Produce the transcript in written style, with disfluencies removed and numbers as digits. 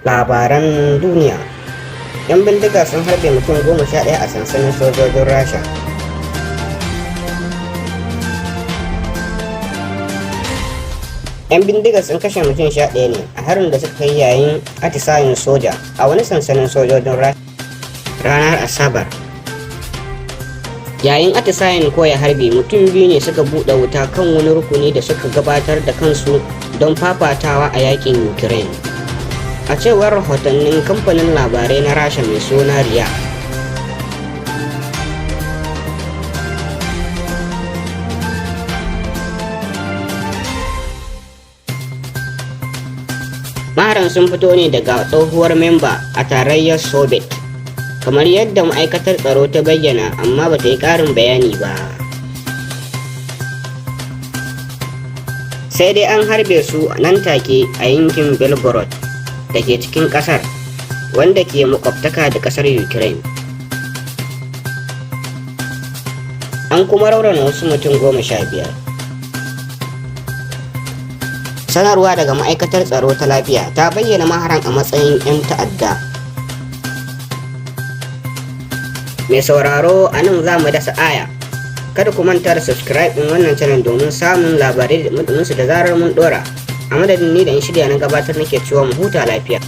Labaran duniya. 'Yan bindiga sun harbe mutum 11 a sansanin sojojin Rasha. ‘Yan bindiga sun kashe mutum 11 ne a harin da suka yi yayin atisayen soja a wani sansanin sojojin Rasha ranar Asabar. Yayin atisayen koya harbi, mutum biyu ne suka buɗe wuta kan wani rukuni da suka gabatar da kansu don fafatawa a yakin Ukraine. A cewar rahotannin kamfanin labarai na Rasha mai suna RIA. Maharan sun fito ne daga tsohuwar memba a tarayyar Soviet, kamar yadda ma'aikatar tsaro ta bayyana, amma ba ta yi ƙarin bayani ba. Sai dai an harbe su nan take a yankin Belgorod da ke cikin ƙasar, wanda ke makwabtaka da ƙasar Ukraine. An kuma raunana wasu mutum 15. Sanarwa daga ma'aikatar tsaro ta lafiya ta bayyana maharan a matsayin 'yan ta'adda. Mai sauraro, a nan za mu dasa aya. Kada ku manta da subscribe ɗin wannan channel domin samun labarai da mutuminsu da zarar mun ɗora. A madadin ni da in shirya na gabatar nake cewa mu huta lafiya.